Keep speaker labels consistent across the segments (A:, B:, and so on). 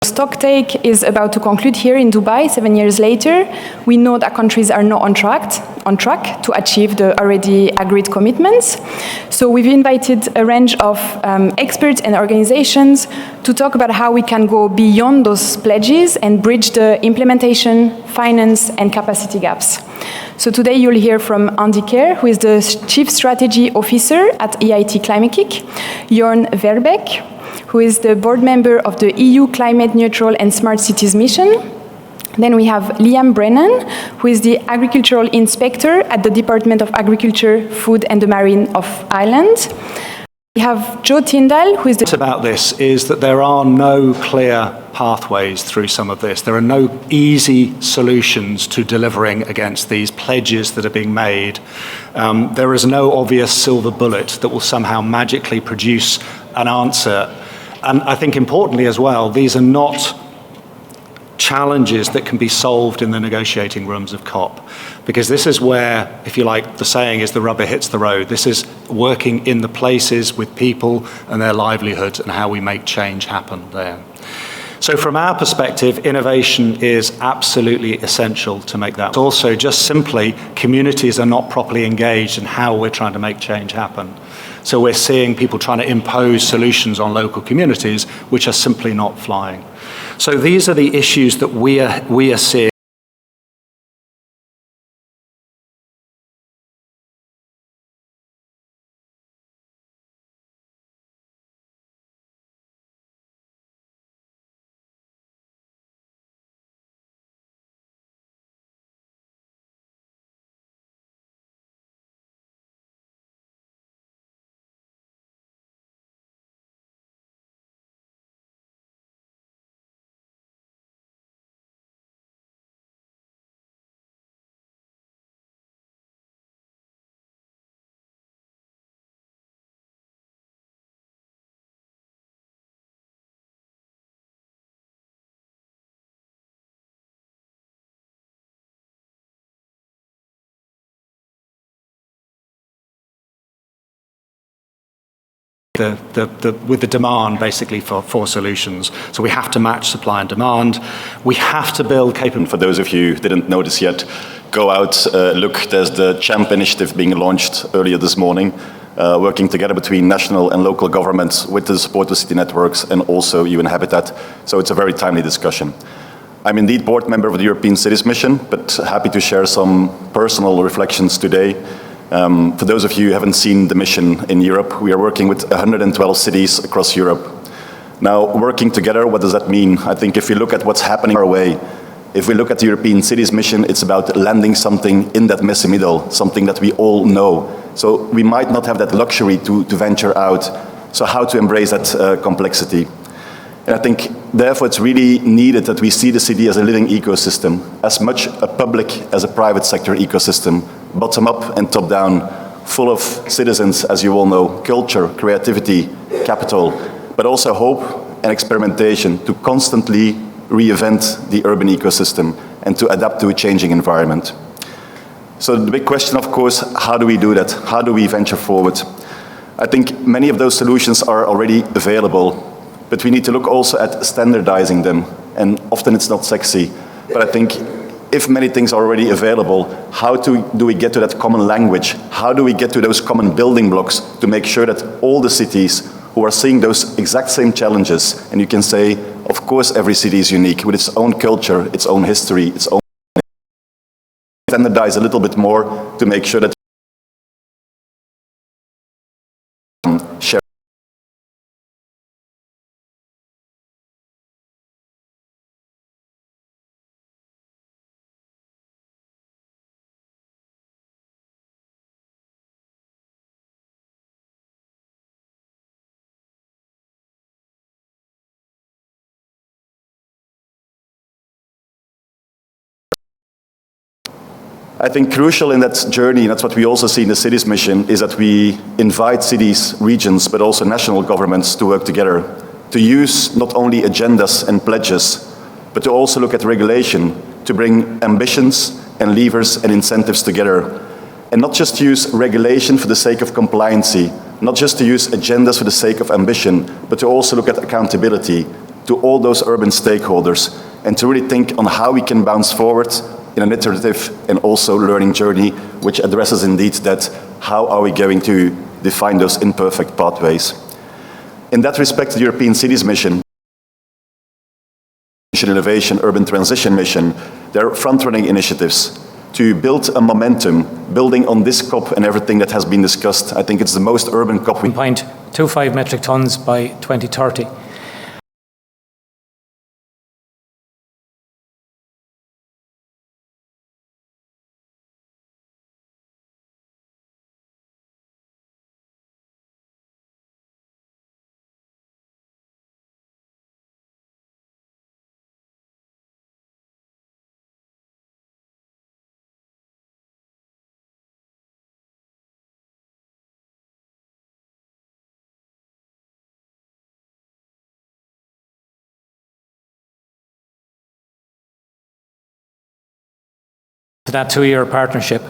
A: Stocktake is about to conclude here in Dubai 7 years later. We know that countries are not on track to achieve the already agreed commitments. So we've invited a range of experts and organizations to talk about how we can go beyond those pledges and bridge the implementation, finance, and capacity gaps. So today you'll hear from Andy Kerr, who is the Chief Strategy Officer at EIT Climate-KIC, Jorn Verbeeck, who is the board member of the EU Climate Neutral and Smart Cities Mission. Then we have Brennan, who is the agricultural inspector at the Department of Agriculture, Food and the Marine of Ireland. We have Tyndall, who is the...
B: about this is that there are no clear pathways through some of this. There are no easy solutions to delivering against these pledges that are being made. There is no obvious silver bullet that will somehow magically produce an answer. And I think importantly as well, these are not challenges that can be solved in the negotiating rooms of COP, because this is where, if you like, the saying is the rubber hits the road. This is working in the places with people and their livelihoods and how we make change happen there. So from our perspective, innovation is absolutely essential to make that. Also, just simply, communities are not properly engaged in how we're trying to make change happen. So we're seeing people trying to impose solutions on local communities which are simply not flying. So these are the issues that we are seeing. With the demand basically for solutions. So we have to match supply and demand. We have to build capability.
C: For those of you who didn't notice yet, go out, look, there's the CHAMP initiative being launched earlier this morning, working together between national and local governments with the support of city networks and also UN Habitat. So it's a very timely discussion. I'm indeed board member of the European Cities Mission, but happy to share some personal reflections today. For those of you who haven't seen the mission in Europe, we are working with 112 cities across Europe. Now, working together, what does that mean? I think if you look at what's happening our way, if we look at the European Cities Mission, it's about landing something in that messy middle, something that we all know. So we might not have that luxury to venture out. So how to embrace that complexity? And I think, therefore, it's really needed that we see the city as a living ecosystem, as much a public as a private sector ecosystem, bottom up and top down, full of citizens, as you all know, culture, creativity, capital, but also hope and experimentation to constantly reinvent the urban ecosystem and to adapt to a changing environment. So the big question, of course, how do we do that? How do we venture forward? I think many of those solutions are already available, but we need to look also at standardizing them, and often it's not sexy. But I think if many things are already available, how do we get to that common language? How do we get to those common building blocks to make sure that all the cities who are seeing those exact same challenges, and you can say, of course, every city is unique with its own culture, its own history, its own standardize a little bit more to make sure that share. I think crucial in that journey, and that's what we also see in the cities mission, is that we invite cities, regions, but also national governments to work together, to use not only agendas and pledges, but to also look at regulation, to bring ambitions and levers and incentives together. And not just use regulation for the sake of compliancy, not just to use agendas for the sake of ambition, but to also look at accountability to all those urban stakeholders, and to really think on how we can bounce forward in an iterative and also learning journey, which addresses indeed that, how are we going to define those imperfect pathways. In that respect, the European Cities Mission, Innovation, Urban Transition Mission, they're front-running initiatives to build a momentum, building on this COP and everything that has been discussed. I think it's the most urban COP.
D: 1.25 metric tons by 2030. To that 2-year partnership,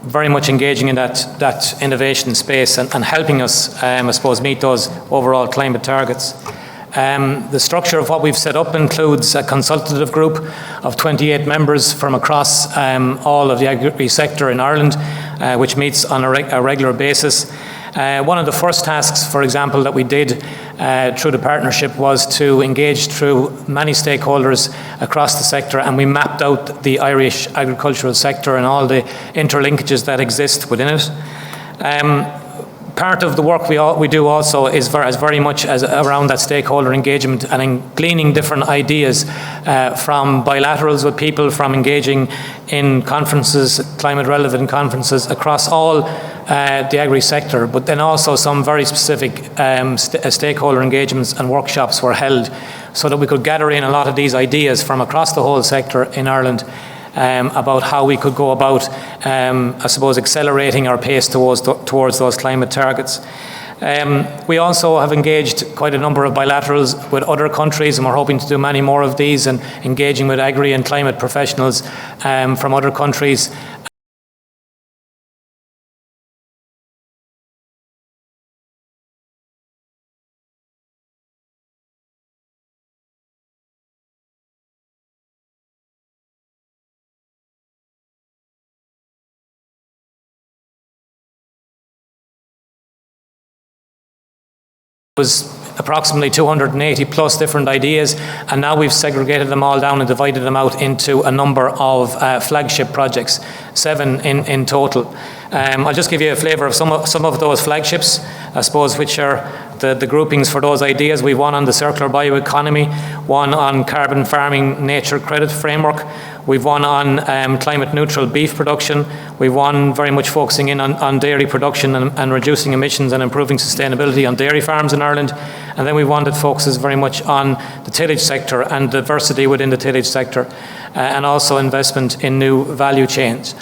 D: very much engaging in that innovation space and helping us, I suppose, meet those overall climate targets. The structure of what we've set up includes a consultative group of 28 members from across all of the agri sector in Ireland, which meets on a regular basis. One of the first tasks, for example, that we did through the partnership was to engage through many stakeholders across the sector, and we mapped out the Irish agricultural sector and all the interlinkages that exist within it. Part of the work we do also is very much around that stakeholder engagement and in gleaning different ideas from bilaterals with people, from engaging in conferences, climate relevant conferences across all the agri sector, but then also some very specific stakeholder engagements and workshops were held so that we could gather in a lot of these ideas from across the whole sector in Ireland about how we could go about, I suppose, accelerating our pace towards those climate targets. We also have engaged quite a number of bilaterals with other countries, and we're hoping to do many more of these, and engaging with agri and climate professionals from other countries. Was approximately 280 plus different ideas, and now we've segregated them all down and divided them out into a number of flagship projects, 7 in total. I'll just give you a flavour of some of those flagships, I suppose, which are the groupings for those ideas. We've one on the circular bioeconomy, one on carbon farming nature credit framework. We've one on climate neutral beef production. We've one very much focusing in on dairy production and reducing emissions and improving sustainability on dairy farms in Ireland. And then we've one that focuses very much on the tillage sector and diversity within the tillage sector, and also investment in new value chains.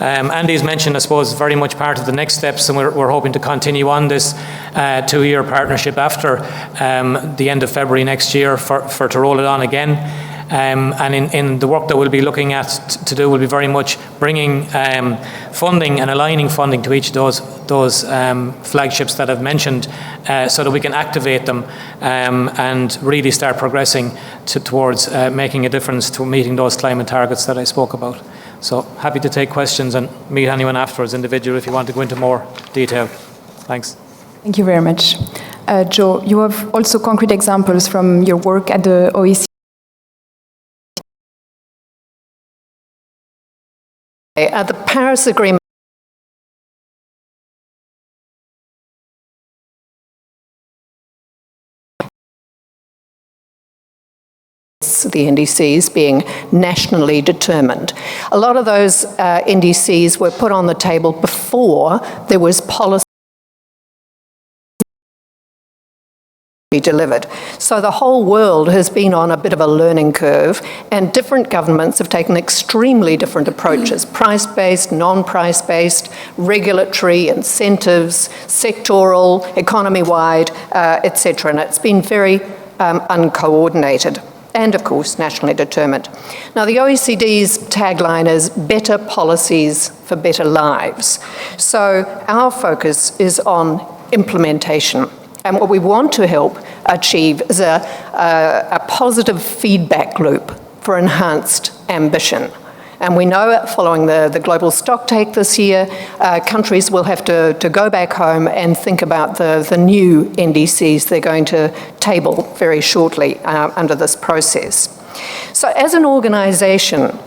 D: Andy's mentioned, I suppose, very much part of the next steps, and we're hoping to continue on this 2-year partnership after the end of February next year for to roll it on again. And in the work that we'll be looking at to do will be very much bringing funding and aligning funding to each of those flagships that I've mentioned, so that we can activate them and really start progressing towards making a difference to meeting those climate targets that I spoke about. So happy to take questions and meet anyone afterwards individually if you want to go into more detail. Thanks.
A: Thank you very much. Joe, you have also concrete examples from your work at the OECD.
E: The Paris Agreement the NDCs being nationally determined. A lot of those NDCs were put on the table before there was policy delivered. So the whole world has been on a bit of a learning curve, and different governments have taken extremely different approaches: price-based, non-price-based, regulatory, incentives, sectoral, economy-wide, etc. And it's been very uncoordinated, and of course nationally determined. Now the OECD's tagline is better policies for better lives. So our focus is on implementation. And what we want to help achieve is a positive feedback loop for enhanced ambition. And we know following the global stocktake this year, countries will have to go back home and think about the new NDCs they're going to table very shortly under this process. So as an organisation,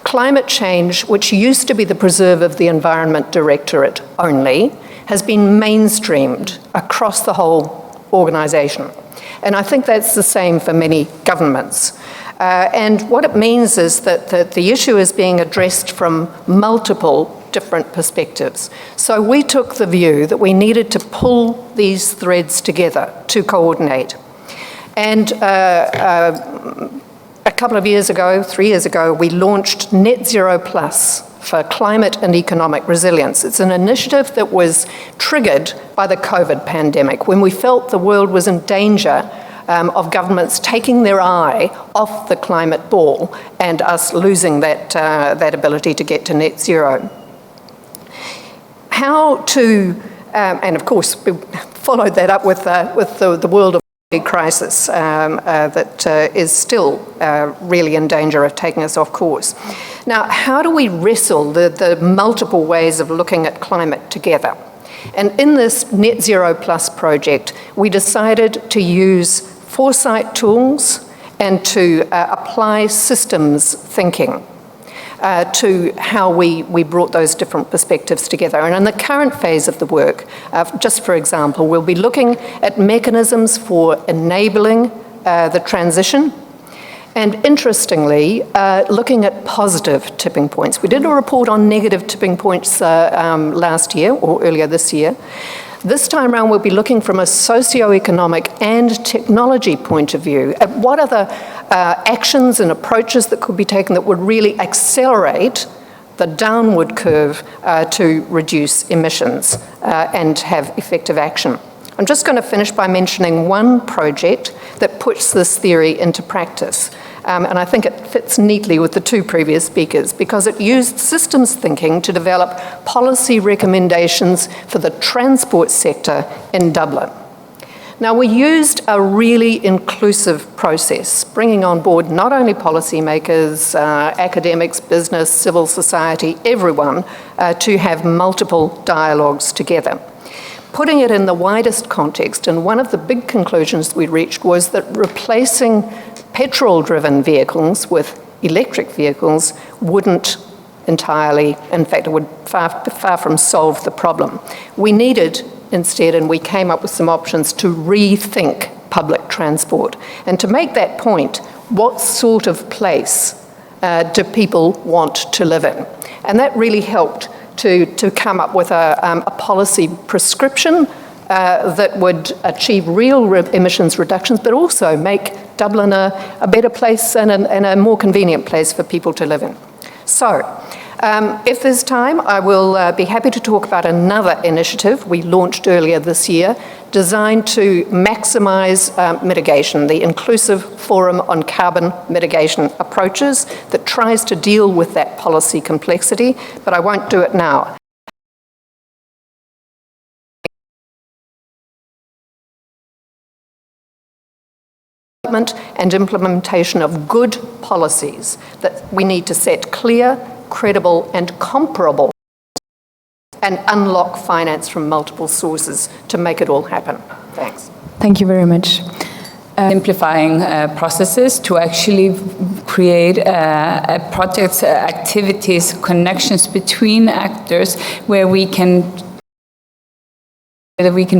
E: climate change, which used to be the preserve of the Environment Directorate only, has been mainstreamed across the whole organisation. And I think that's the same for many governments. And what it means is that the issue is being addressed from multiple different perspectives. So we took the view that we needed to pull these threads together to coordinate. And a couple of years ago, 3 years ago, we launched Net Zero Plus for climate and economic resilience. It's an initiative that was triggered by the COVID pandemic, when we felt the world was in danger of governments taking their eye off the climate ball and us losing that ability to get to net zero. How to, and of course we followed that up with the world of crisis that is still really in danger of taking us off course. Now, how do we wrestle the multiple ways of looking at climate together? And in this Net Zero Plus project, we decided to use foresight tools and to apply systems thinking to how we brought those different perspectives together. And in the current phase of the work, just for example, we'll be looking at mechanisms for enabling the transition, and interestingly, looking at positive tipping points. We did a report on negative tipping points last year, or earlier this year. This time around, we'll be looking from a socio-economic and technology point of view at what are the actions and approaches that could be taken that would really accelerate the downward curve to reduce emissions and have effective action. I'm just going to finish by mentioning one project that puts this theory into practice. And I think it fits neatly with the two previous speakers, because it used systems thinking to develop policy recommendations for the transport sector in Dublin. Now, we used a really inclusive process, bringing on board not only policymakers, academics, business, civil society, everyone, to have multiple dialogues together. Putting it in the widest context, and one of the big conclusions we reached was that replacing petrol-driven vehicles with electric vehicles wouldn't entirely, in fact, it would far from solve the problem. We needed instead, and we came up with some options to rethink public transport. And to make that point, what sort of place do people want to live in? And that really helped to come up with a policy prescription that would achieve real emissions reductions, but also make Dublin a better place and a more convenient place for people to live in. So, if there's time, I will be happy to talk about another initiative we launched earlier this year, designed to maximise mitigation, the Inclusive Forum on Carbon Mitigation Approaches, that tries to deal with that policy complexity, but I won't do it now. And implementation of good policies that we need to set clear, credible and comparable and unlock finance from multiple sources to make it all happen. Thanks.
A: Thank you very much.
F: Simplifying processes to actually create projects, activities, connections between actors where we can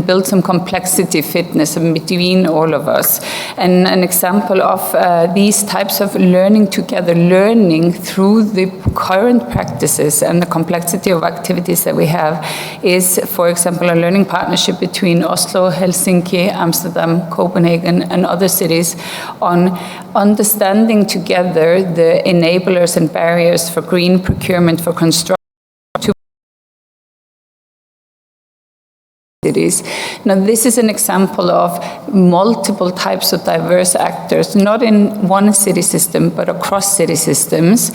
F: build some complexity fitness between all of us. And an example of these types of learning together, learning through the current practices and the complexity of activities that we have is, for example, a learning partnership between Oslo, Helsinki, Amsterdam, Copenhagen, and other cities on understanding together the enablers and barriers for green procurement for construction. Now, this is an example of multiple types of diverse actors, not in one city system, but across city systems.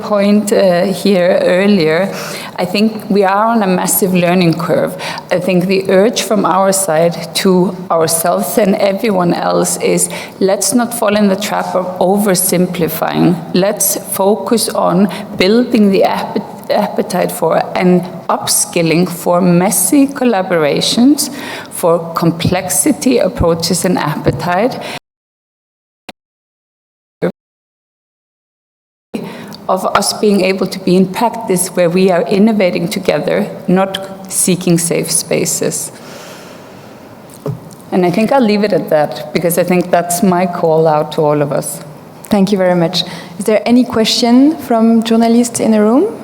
F: Point here earlier, I think we are on a massive learning curve. I think the urge from our side to ourselves and everyone else is let's not fall in the trap of oversimplifying. Let's focus on building the appetite for and upskilling for messy collaborations, for complexity approaches and appetite, of us being able to be in practice where we are innovating together, not seeking safe spaces. And I think I'll leave it at that, because I think that's my call out to all of us.
A: Thank you very much. Is there any question from journalists in the room?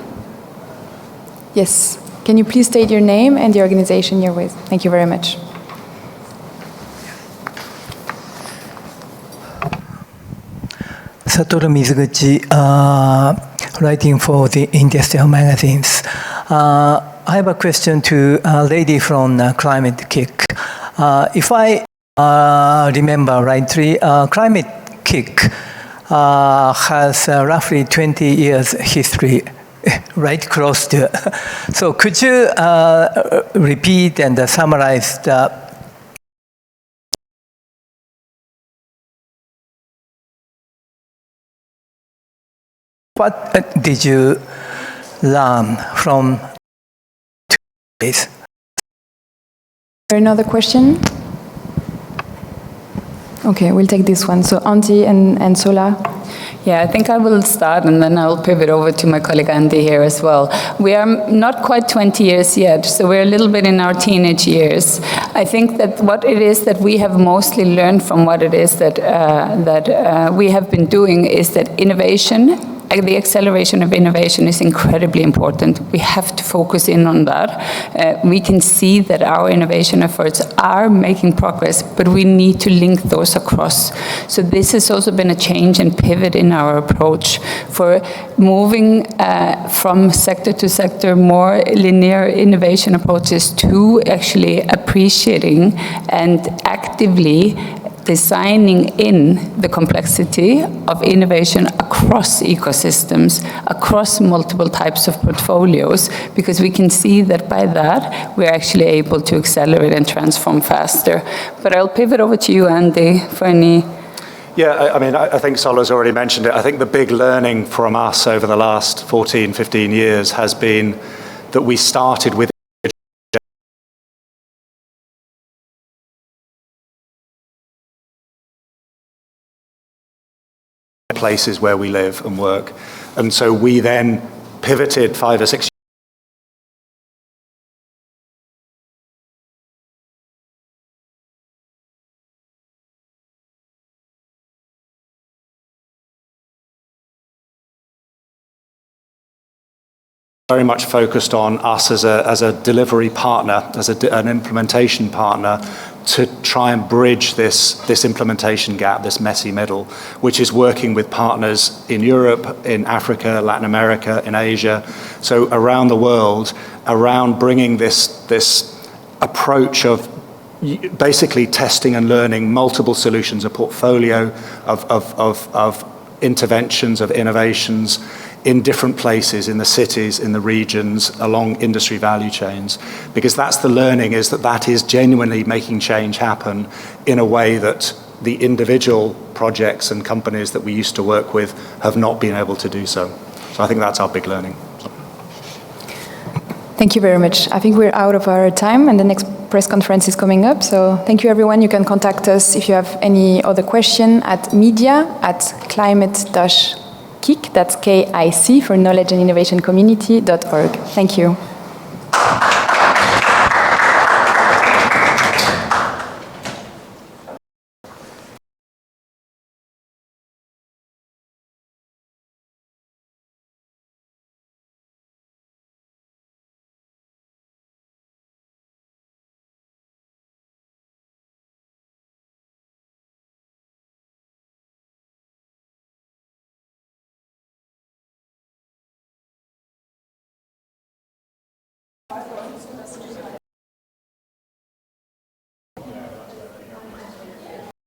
A: Yes. Can you please state your name and the organization you're with? Thank you very much.
G: Satoru Mizuguchi, writing for the industrial magazines. I have a question to a lady from Climate-KIC. If I remember rightly, Climate-KIC has roughly 20 years history, right close to. So could you repeat and summarize the what did you learn from this?
A: Another question? Okay, we'll take this one. So Andy and Sola.
F: Yeah, I think I will start and then I'll pivot over to my colleague Andy here as well. We are not quite 20 years yet, so we're a little bit in our teenage years. I think that what it is that we have mostly learned from what it is that we have been doing is that innovation, the acceleration of innovation is incredibly important. We have to focus in on that. We can see that our innovation efforts are making progress, but we need to link those across. So this has also been a change and pivot in our approach for moving from sector to sector, more linear innovation approaches to actually appreciating and actively designing in the complexity of innovation across ecosystems, across multiple types of portfolios, because we can see that by that, we're actually able to accelerate and transform faster. But I'll pivot over to you, Andy, for any...
B: Yeah, I mean, I think Sola's already mentioned it. I think the big learning from us over the last 14, 15 years has been that we started with places where we live and work. And so we then pivoted 5 or 6 very much focused on us as a delivery partner, as an implementation partner, to try and bridge this implementation gap, this messy middle, which is working with partners in Europe, in Africa, Latin America, in Asia, so around the world, around bringing this approach of basically testing and learning multiple solutions, a portfolio of interventions, of innovations, in different places, in the cities, in the regions, along industry value chains. Because that's the learning, is that is genuinely making change happen in a way that the individual projects and companies that we used to work with have not been able to do so. So I think that's our big learning.
A: Thank you very much. I think we're out of our time and the next press conference is coming up. So thank you everyone. You can contact us if you have any other question at media@climate-KIC, that's KIC for Knowledge and Innovation Community.org. Thank you.